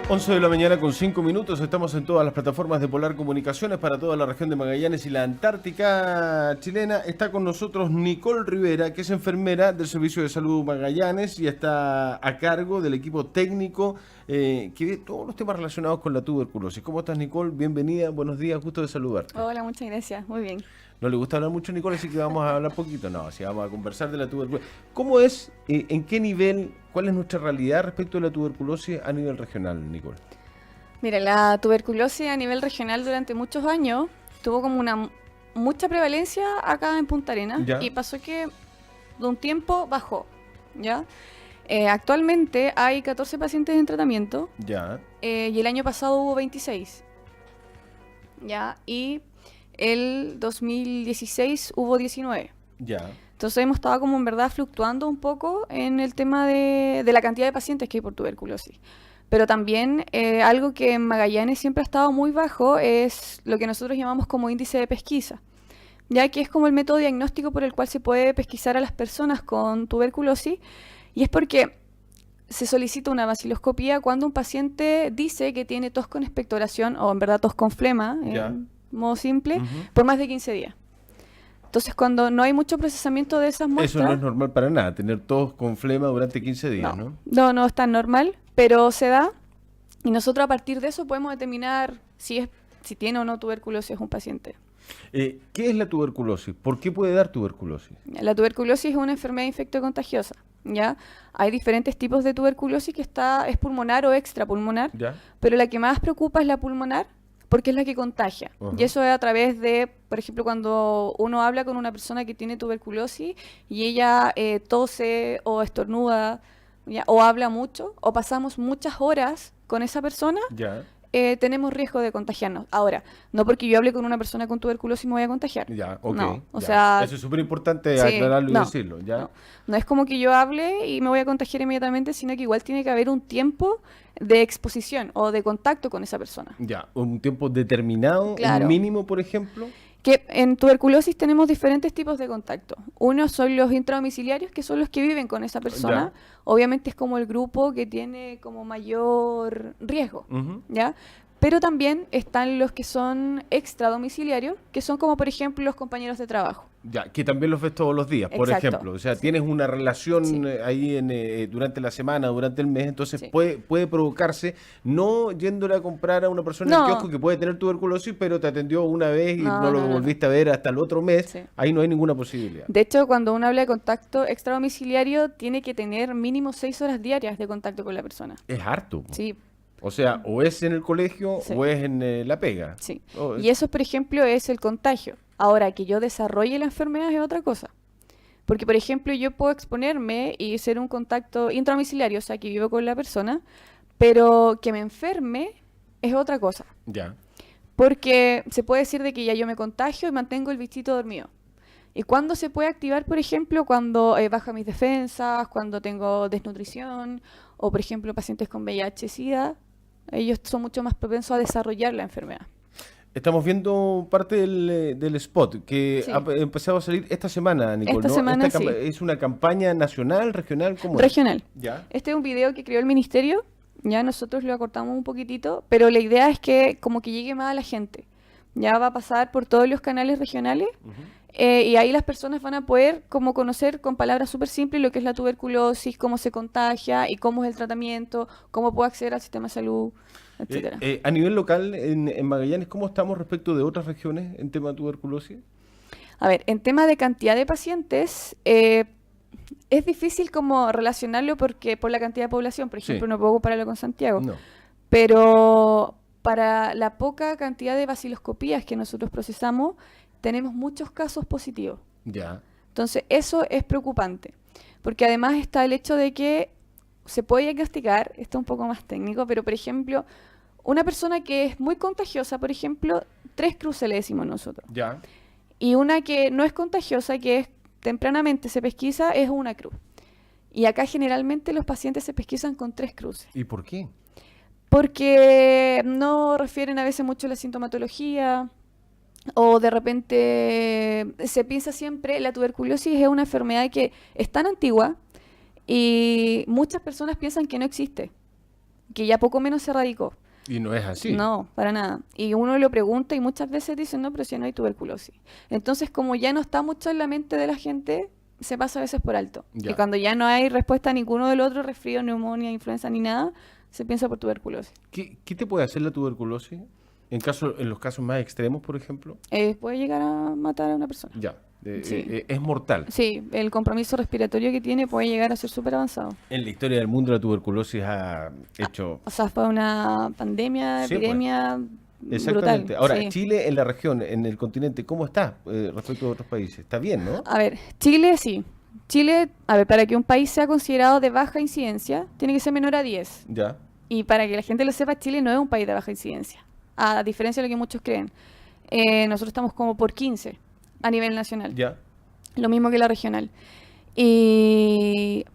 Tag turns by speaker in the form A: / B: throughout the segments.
A: 11 de la mañana con 5 minutos, estamos en todas las plataformas de Polar Comunicaciones para toda la región de Magallanes y la Antártica chilena. Está con nosotros Nicole Rivera, que es enfermera del Servicio de Salud Magallanes y está a cargo del equipo técnico que ve todos los temas relacionados con la tuberculosis. ¿Cómo estás, Nicole? Bienvenida, buenos días, gusto de saludarte.
B: Hola, muchas gracias, muy bien.
A: No le gusta hablar mucho, Nicole, así que vamos a hablar poquito. No, sí, vamos a conversar de la tuberculosis. ¿Cómo es, en qué nivel, cuál es nuestra realidad respecto a la tuberculosis a nivel regional, Nicole?
B: Mira, la tuberculosis a nivel regional durante muchos años tuvo como una mucha prevalencia acá en Punta Arenas
A: ¿Ya?
B: y pasó que de un tiempo bajó, ¿ya? Actualmente hay 14 pacientes en tratamiento
A: Ya,
B: y el año pasado hubo 26, ¿ya? Y el 2016 hubo 19.
A: ya.
B: Entonces hemos estado como en verdad fluctuando un poco en el tema de la cantidad de pacientes que hay por tuberculosis. Pero también algo que en Magallanes siempre ha estado muy bajo es lo que nosotros llamamos como índice de pesquisa, ya que es como el método diagnóstico por el cual se puede pesquisar a las personas con tuberculosis, y es porque se solicita una baciloscopía cuando un paciente dice que tiene tos con expectoración o en verdad tos con flema,
A: Ya.
B: en modo simple,
A: Ujú.
B: por más de 15 días. Entonces, cuando no hay mucho procesamiento de esas
A: Eso
B: muestras,
A: no es normal para nada, tener tos con flema durante 15 días, ¿no?
B: no es tan normal, pero se da, y nosotros a partir de eso podemos determinar si tiene o no tuberculosis un paciente.
A: ¿Qué es la tuberculosis? ¿Por qué puede dar tuberculosis?
B: La tuberculosis es una enfermedad infectocontagiosa, ¿ya? Hay diferentes tipos de tuberculosis que es pulmonar o extrapulmonar,
A: ¿Ya?
B: pero la que más preocupa es la pulmonar porque es la que contagia.
A: Ajá.
B: Y eso es a través de, por ejemplo, cuando uno habla con una persona que tiene tuberculosis y ella tose o estornuda, ¿ya? O habla mucho, o pasamos muchas horas con esa persona,
A: ¿Ya?
B: tenemos riesgo de contagiarnos. Ahora, no porque yo hable con una persona con tuberculosis me voy a contagiar.
A: Ya, ok.
B: No, o
A: Ya.
B: sea,
A: Eso es súper importante
B: sí,
A: aclararlo y
B: no,
A: decirlo, ¿ya?
B: no. No es como que yo hable y me voy a contagiar inmediatamente, sino que igual tiene que haber un tiempo de exposición o de contacto con esa persona.
A: Ya, un tiempo determinado, un
B: Claro.
A: mínimo, por ejemplo.
B: Que en tuberculosis tenemos diferentes tipos de contacto. Uno son los intradomiciliarios, que son los que viven con esa persona.
A: Ya.
B: Obviamente es como el grupo que tiene como mayor riesgo,
A: Ujú.
B: ¿ya? Pero también están los que son extradomiciliarios, que son como por ejemplo los compañeros de trabajo.
A: Ya, que también los ves todos los días, por
B: Exacto.
A: ejemplo. O sea, tienes una relación
B: Sí.
A: ahí durante la semana, durante el mes, entonces
B: Sí.
A: puede provocarse, no yéndole a comprar a una persona en el
B: No.
A: kiosco que puede tener tuberculosis, pero te atendió una vez y no lo
B: No.
A: volviste a ver hasta el otro mes,
B: Sí.
A: ahí no hay ninguna posibilidad.
B: De hecho, cuando uno habla de contacto extradomiciliario, tiene que tener mínimo 6 horas diarias de contacto con la persona.
A: Es harto.
B: Sí,
A: O sea, o es en el colegio
B: Sí.
A: o es en la pega.
B: sí.
A: Oh,
B: Y eso, por ejemplo, es el contagio. Ahora, que yo desarrolle la enfermedad es otra cosa. Porque, por ejemplo, yo puedo exponerme y ser un contacto intradomiciliario, o sea, que vivo con la persona, pero que me enferme es otra cosa.
A: ya.
B: Porque se puede decir de que ya yo me contagio y mantengo el bichito dormido. ¿Y cuándo se puede activar, por ejemplo? Cuando baja mis defensas, cuando tengo desnutrición, o por ejemplo pacientes con VIH-Sida, ellos son mucho más propensos a desarrollar la enfermedad.
A: Estamos viendo parte del spot que
B: Sí.
A: ha empezado a salir esta semana, Nicole,
B: Esta
A: ¿no?
B: semana,
A: Esta
B: sí.
A: ¿Es una campaña nacional, regional? ¿Cómo es?
B: Regional.
A: Ya.
B: Este es un video que creó el ministerio, ya nosotros lo acortamos un poquitito, pero la idea es que como que llegue más a la gente. Ya va a pasar por todos los canales regionales.
A: Ujú.
B: Y ahí las personas van a poder como conocer con palabras súper simples lo que es la tuberculosis, cómo se contagia y cómo es el tratamiento, cómo puedo acceder al sistema de salud, etcétera.
A: A nivel local, en Magallanes, ¿cómo estamos respecto de otras regiones en tema de tuberculosis?
B: A ver, en tema de cantidad de pacientes, es difícil como relacionarlo porque por la cantidad de población, por
A: Sí.
B: ejemplo, no puedo compararlo con Santiago,
A: No.
B: pero para la poca cantidad de baciloscopías que nosotros procesamos, tenemos muchos casos positivos.
A: Ya.
B: Entonces, eso es preocupante, porque además está el hecho de que se puede diagnosticar, esto es un poco más técnico, pero por ejemplo, una persona que es muy contagiosa, por ejemplo, 3 cruces le decimos nosotros,
A: Ya.
B: y una que no es contagiosa, que es tempranamente se pesquisa, es una cruz. Y acá generalmente los pacientes se pesquisan con 3 cruces,
A: ¿Y por qué?
B: porque no refieren a veces mucho a la sintomatología, o de repente se piensa siempre, la tuberculosis es una enfermedad que es tan antigua y muchas personas piensan que no existe. que ya poco menos se erradicó.
A: Y no es así.
B: No, para nada. Y uno lo pregunta y muchas veces dicen, no, pero si no hay tuberculosis. Entonces, como ya no está mucho en la mente de la gente, se pasa a veces por alto.
A: Ya.
B: Y cuando ya no hay respuesta a ninguno del otro, resfrío, neumonía, influenza ni nada, se piensa por tuberculosis.
A: ¿Qué te puede hacer la tuberculosis? En los casos más extremos, por ejemplo.
B: Puede llegar a matar a una persona.
A: Ya.
B: Sí.
A: Es mortal.
B: Sí, el compromiso respiratorio que tiene puede llegar a ser súper avanzado.
A: En la historia del mundo la tuberculosis ha hecho...
B: O sea, fue una pandemia,
A: Sí, pues.
B: epidemia
A: Exactamente.
B: brutal.
A: Ahora,
B: Sí.
A: Chile en la región, en el continente, ¿cómo está respecto a otros países? Está bien, ¿no?
B: A ver, Chile sí. Chile, a ver, para que un país sea considerado de baja incidencia, tiene que ser menor a 10.
A: Ya.
B: Y para que la gente lo sepa, Chile no es un país de baja incidencia, a diferencia de lo que muchos creen. Nosotros estamos como por 15 a nivel nacional,
A: Ya.
B: lo mismo que la regional.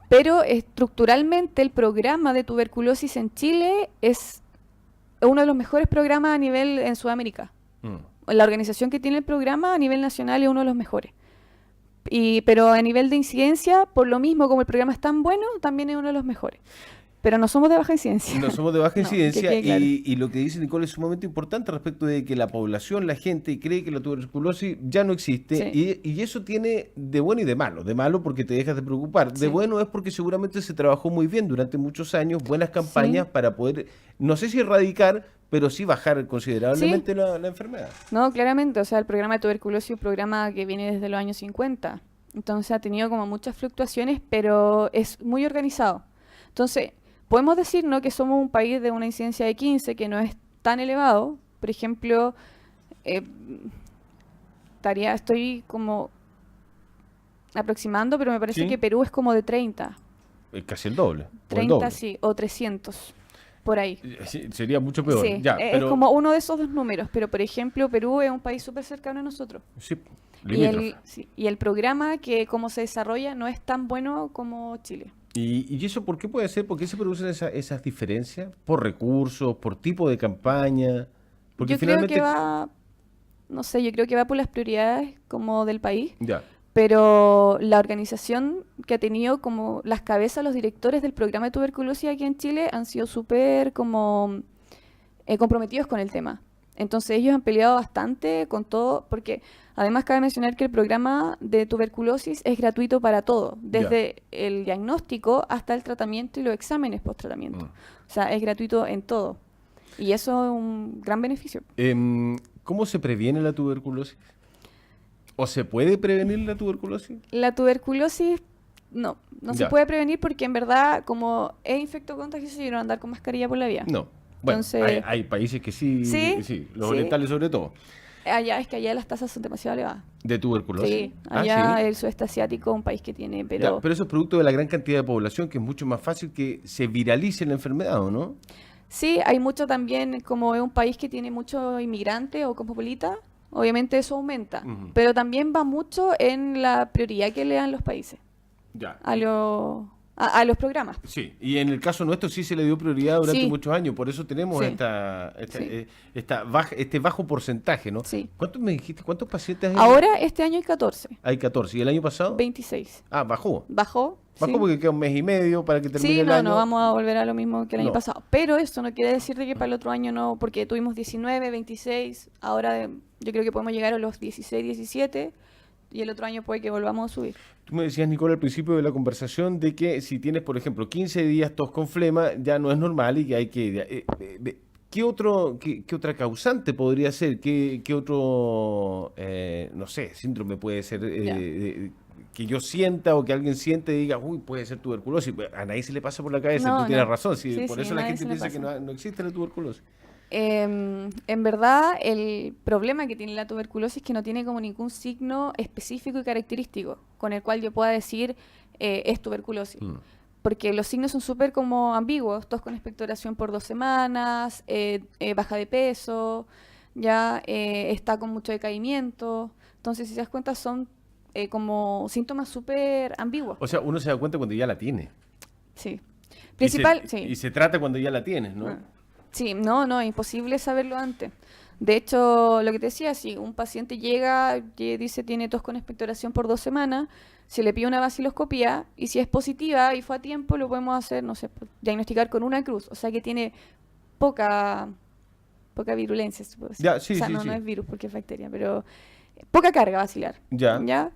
B: Pero estructuralmente el programa de tuberculosis en Chile es uno de los mejores programas a nivel en Sudamérica. La organización que tiene el programa a nivel nacional es uno de los mejores. Pero a nivel de incidencia, por lo mismo, como el programa es tan bueno, también es uno de los mejores. Pero no somos de baja incidencia.
A: No somos de baja
B: No,
A: incidencia
B: que quede claro.
A: y lo que dice Nicole es sumamente importante respecto de que la población, la gente cree que la tuberculosis ya no existe y eso tiene de bueno y de malo. De malo porque te dejas de preocupar. De
B: Sí.
A: bueno es porque seguramente se trabajó muy bien durante muchos años, buenas campañas para poder, no sé si erradicar, pero sí bajar considerablemente la enfermedad.
B: No, claramente, o sea, el programa de tuberculosis es un programa que viene desde los años 50. Entonces ha tenido como muchas fluctuaciones, pero es muy organizado. Entonces, podemos decir, ¿no?, que somos un país de una incidencia de 15, que no es tan elevado. Por ejemplo, estoy como aproximando, pero me parece
A: Sí.
B: que Perú es como de 30.
A: Casi el doble. o el
B: 30,
A: doble.
B: sí, o 300, por ahí.
A: Sí, sería mucho peor.
B: Sí,
A: Ya,
B: es
A: pero,
B: como uno de esos dos números, pero por ejemplo Perú es un país súper cercano a nosotros.
A: sí,
B: Y
A: limítrofe.
B: y el programa que como se desarrolla no es tan bueno como Chile.
A: ¿Y eso por qué puede ser? ¿Por qué se producen esas diferencias? ¿Por recursos? ¿Por tipo de campaña? Porque
B: Yo creo que va, no sé, yo creo que va por las prioridades como del país,
A: Ya,
B: pero la organización que ha tenido como las cabezas, los directores del programa de tuberculosis aquí en Chile han sido súper como comprometidos con el tema. Entonces ellos han peleado bastante con todo, porque además cabe mencionar que el programa de tuberculosis es gratuito para todo, desde el diagnóstico hasta el tratamiento y los exámenes post-tratamiento. O sea, es gratuito en todo. Y eso es un gran beneficio.
A: ¿Cómo se previene la tuberculosis? ¿O se puede prevenir la tuberculosis?
B: La tuberculosis no se
A: Ya.
B: puede prevenir porque en verdad como es infecto contagioso yo no andar con mascarilla por la vía.
A: No. Bueno,
B: Entonces-
A: hay países que sí,
B: Sí,
A: los
B: sí.
A: orientales sobre todo,
B: Es que allá las tasas son demasiado elevadas.
A: de tuberculosis.
B: Sí,
A: Ah,
B: allá
A: sí.
B: el sudeste asiático es un país que tiene,
A: Ya,
B: pero
A: pero eso es producto de la gran cantidad de población, que es mucho más fácil que se viralice la enfermedad, ¿o no?
B: sí, hay mucho también, como es un país que tiene muchos inmigrantes o cosmopolita, obviamente eso aumenta,
A: Ujú.
B: pero también va mucho en la prioridad que le dan los países
A: Ya.
B: a los programas.
A: Sí, y en el caso nuestro sí se le dio prioridad durante
B: Sí.
A: muchos años, por eso tenemos
B: Sí.
A: este bajo porcentaje, ¿no?
B: Sí.
A: ¿Cuántos me dijiste? ¿Cuántos pacientes hay?
B: Ahora este año hay 14,
A: Hay 14. ¿Y el año pasado?
B: 26.
A: Ah, bajó.
B: Bajó.
A: Bajó
B: sí.
A: porque queda un mes y medio para que termine
B: Sí,
A: el
B: no,
A: año.
B: no vamos a volver a lo mismo que el año
A: No.
B: pasado. Pero eso no quiere decir de que para el otro año no, porque tuvimos 19, 26, ahora yo creo que podemos llegar a los 16, 17 y el otro año puede que volvamos a subir.
A: Tú me decías, Nicole, al principio de la conversación de que si tienes, por ejemplo, 15 días tos con flema, ya no es normal y que hay que... ¿Qué otra causante podría ser? ¿Qué otro, no sé, síndrome puede ser
B: Ya.
A: que yo sienta o que alguien siente y diga, uy, puede ser tuberculosis? A nadie se le pasa por la cabeza,
B: No,
A: tú tienes
B: no.
A: razón.
B: Sí,
A: Por
B: sí,
A: eso
B: a
A: la
B: nadie
A: gente
B: se le
A: piensa que
B: pasa.
A: no existe la tuberculosis.
B: En verdad, el problema que tiene la tuberculosis es que no tiene como ningún signo específico y característico con el cual yo pueda decir es tuberculosis. Porque los signos son súper como ambiguos, tos con expectoración por 2 semanas, baja de peso, ya está con mucho decaimiento. Entonces, si te das cuenta, son como síntomas súper ambiguos.
A: O sea, uno se da cuenta cuando ya la tiene.
B: Sí.
A: Y se-
B: Principal, sí.
A: Y se trata cuando ya la tienes, ¿no?
B: Sí, no, es imposible saberlo antes. De hecho, lo que te decía, si un paciente llega y dice tiene tos con expectoración por 2 semanas, se le pide una vaciloscopía y si es positiva y fue a tiempo, lo podemos hacer, no sé, diagnosticar con una cruz. O sea que tiene poca, poca virulencia, se puede decir.
A: Ya,
B: O
A: sí,
B: sea,
A: sí,
B: no
A: sí.
B: es virus porque es bacteria, pero poca carga vacilar.
A: Ya.
B: ¿Ya?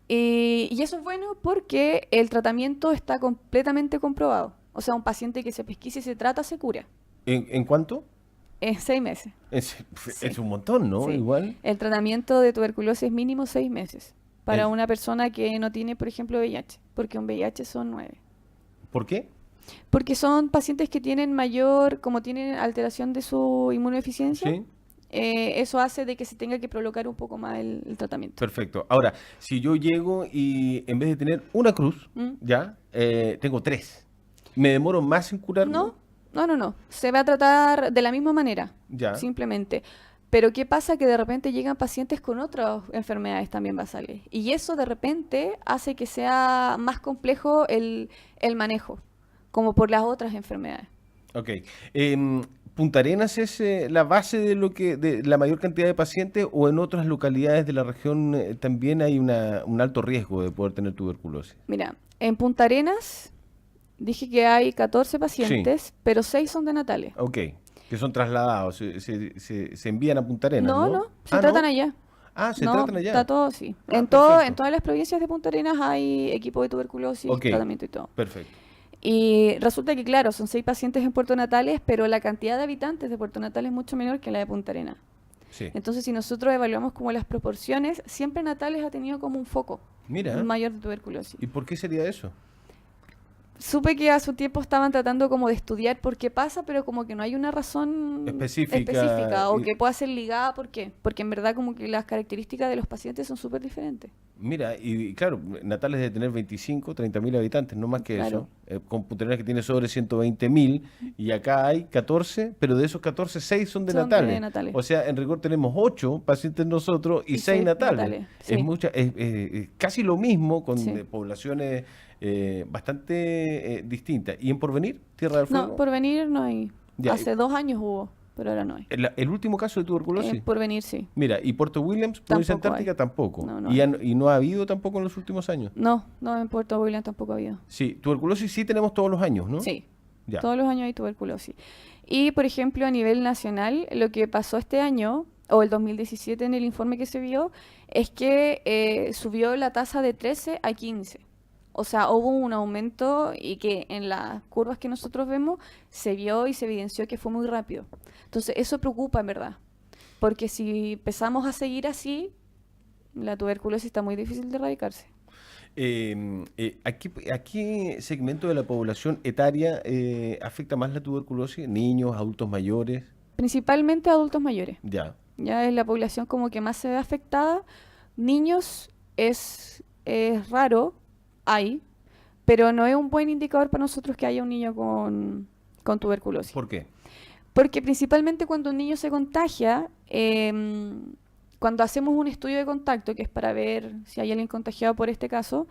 B: Y eso es bueno porque el tratamiento está completamente comprobado. O sea, un paciente que se pesquisa y se trata se cura
A: ¿En cuánto?
B: en 6 meses.
A: Es,
B: Sí,
A: es un montón, ¿no?
B: sí.
A: Igual.
B: El tratamiento de tuberculosis es mínimo 6 meses para
A: Es-
B: una persona que no tiene, por ejemplo, VIH, porque un VIH son 9.
A: ¿Por qué?
B: Porque son pacientes que tienen mayor, como tienen alteración de su inmunodeficiencia,
A: Sí.
B: eso hace de que se tenga que prolongar un poco más el tratamiento.
A: Perfecto. Ahora, si yo llego y en vez de tener una cruz,
B: ¿Mm?
A: ya, tengo tres, ¿me demoro más en curarme?
B: No, no. Se va a tratar de la misma manera,
A: Ya.
B: simplemente. Pero ¿qué pasa? Que de repente llegan pacientes con otras enfermedades también basales. Y eso de repente hace que sea más complejo el manejo, como por las otras enfermedades.
A: Ok. ¿Punta Arenas es la base de lo que, de la mayor cantidad de pacientes o en otras localidades de la región también hay un alto riesgo de poder tener tuberculosis?
B: Mira, en Punta Arenas dije que hay 14
A: Sí.
B: pacientes, pero 6 son de Natales.
A: Ok. Que son trasladados, se envían a Punta Arenas,
B: No,
A: ¿no?
B: no, se
A: Ah,
B: tratan
A: ¿no?
B: allá.
A: Ah, se
B: No,
A: tratan
B: está
A: allá.
B: todo, sí.
A: Ah,
B: En
A: perfecto.
B: todas las provincias de Punta Arenas hay equipo de tuberculosis,
A: Ok,
B: tratamiento y todo.
A: perfecto.
B: Y resulta que, claro, son 6 pacientes en Puerto Natales, pero la cantidad de habitantes de Puerto Natales es mucho menor que la de Punta Arenas.
A: Sí.
B: Entonces, si nosotros evaluamos como las proporciones, siempre Natales ha tenido como un foco
A: Mira,
B: mayor de tuberculosis.
A: ¿y por qué sería eso?
B: Supe que a su tiempo estaban tratando como de estudiar por qué pasa, pero como que no hay una razón
A: Específica.
B: específica o que pueda ser ligada por qué. Porque en verdad como que las características de los pacientes son súper diferentes.
A: Mira, y claro, Natales debe tener 25, 30 mil habitantes, no más que
B: Claro.
A: eso. Con Punta Arenas que tiene sobre 120.000 y acá hay 14, pero de esos 14, 6 son de
B: Son de
A: Natales.
B: Natales.
A: O sea, en rigor tenemos 8 pacientes nosotros y
B: Y
A: 6
B: 6
A: Natales.
B: Natales,
A: Es
B: sí.
A: mucha, es casi lo mismo con
B: Sí.
A: poblaciones bastante distintas. ¿Y en Porvenir, Tierra del Fuego?
B: No, por venir no hay.
A: Ya,
B: Hace 2 años hubo, pero ahora no hay.
A: el último caso de tuberculosis.
B: Por venir sí.
A: Mira, y Puerto Williams, provincia
B: Tampoco
A: antártica,
B: hay.
A: tampoco.
B: No, no
A: Y,
B: hay.
A: y no ha habido tampoco en los últimos años.
B: No, no, en Puerto William tampoco ha habido.
A: Sí, tuberculosis sí tenemos todos los años, ¿no?
B: Sí,
A: Ya.
B: todos los años hay tuberculosis. Y, por ejemplo, a nivel nacional, lo que pasó este año, o el 2017 en el informe que se vio, es que subió la tasa de 13 a 15. O sea, hubo un aumento y que en las curvas que nosotros vemos se vio y se evidenció que fue muy rápido. Entonces, eso preocupa en verdad. Porque si empezamos a seguir así, la tuberculosis está muy difícil de erradicarse.
A: ¿A qué segmento de la población etaria afecta más la tuberculosis? ¿Niños, adultos mayores?
B: Principalmente adultos mayores.
A: Ya,
B: Ya es la población como que más se ve afectada. Niños es raro, hay, pero no es un buen indicador para nosotros que haya un niño con tuberculosis.
A: ¿por qué?
B: Porque principalmente cuando un niño se contagia, cuando hacemos un estudio de contacto, que es para ver si hay alguien contagiado por este caso,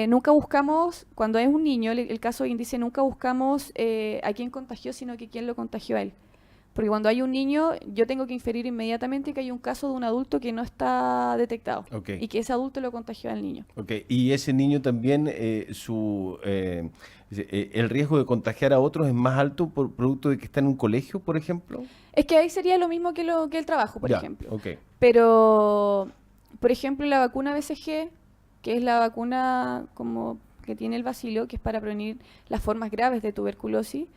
B: nunca buscamos, cuando es un niño, el caso de índice, nunca buscamos a quién contagió, sino que quién lo contagió a él. Porque cuando hay un niño, yo tengo que inferir inmediatamente que hay un caso de un adulto que no está detectado
A: Ok.
B: y que ese adulto lo contagió al niño.
A: Ok, y ese niño también, el riesgo de contagiar a otros es más alto por producto de que está en un colegio, por ejemplo.
B: Es que ahí sería lo mismo que el trabajo, por
A: Ya,
B: ejemplo.
A: ok,
B: Pero, por ejemplo, la vacuna BCG, que es la vacuna como que tiene el bacilo, que es para prevenir las formas graves de tuberculosis,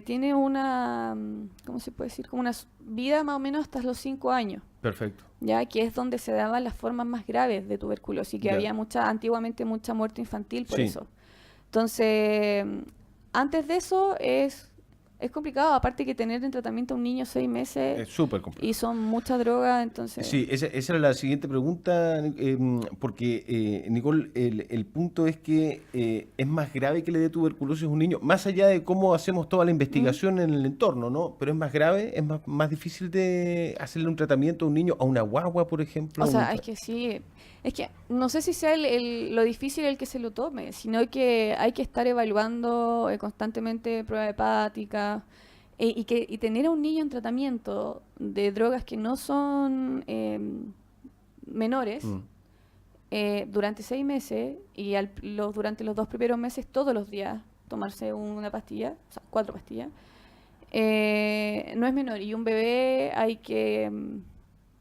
B: tiene una, ¿cómo se puede decir? Como una vida más o menos hasta los 5 años,
A: perfecto.
B: ya que es donde se daban las formas más graves de tuberculosis, que
A: Ya.
B: había antiguamente mucha muerte infantil por
A: Sí.
B: eso. Entonces, antes de eso es complicado, aparte que tener en tratamiento a un niño 6 meses
A: Es súper complejo.
B: y son muchas drogas, entonces...
A: Sí, esa era la siguiente pregunta, porque Nicole, el punto es que es más grave que le dé tuberculosis a un niño, más allá de cómo hacemos toda la investigación en el entorno, ¿no? Pero es más grave, es más difícil de hacerle un tratamiento a un niño, a una guagua, por ejemplo.
B: O
A: a un
B: sea, es que sí, es que no sé si sea lo difícil el que se lo tome, sino que hay que estar evaluando constantemente prueba hepática, y tener a un niño en tratamiento de drogas que no son menores durante 6 meses y durante los 2 primeros meses todos los días tomarse una pastilla, o sea, 4 pastillas, no es menor. Y un bebé hay que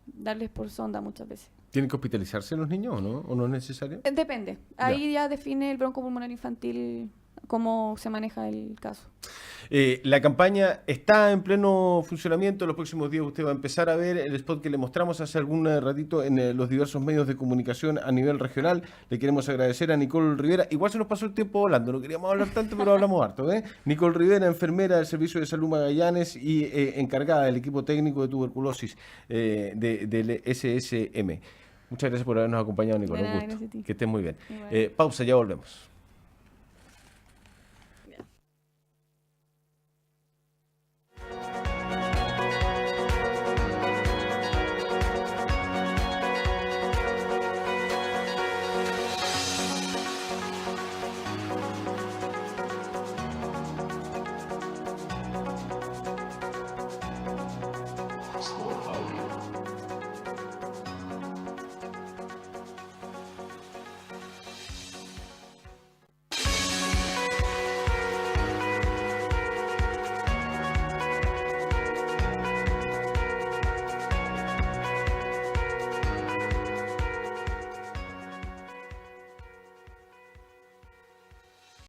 B: darles por sonda muchas veces.
A: ¿Tienen que hospitalizarse los niños o no? ¿O no es necesario?
B: Depende. Ahí ya define el broncopulmonar infantil cómo se maneja el caso.
A: La campaña está en pleno funcionamiento. Los próximos días usted va a empezar a ver el spot que le mostramos hace algún ratito en los diversos medios de comunicación a nivel regional. Le queremos agradecer a Nicole Rivera. Igual se nos pasó el tiempo hablando, no queríamos hablar tanto, pero hablamos harto. Nicole Rivera, enfermera del Servicio de Salud Magallanes y encargada del equipo técnico de tuberculosis del SSM. Muchas gracias por habernos acompañado, Nicole. Un gusto. Que estés muy bien. Pausa, ya volvemos.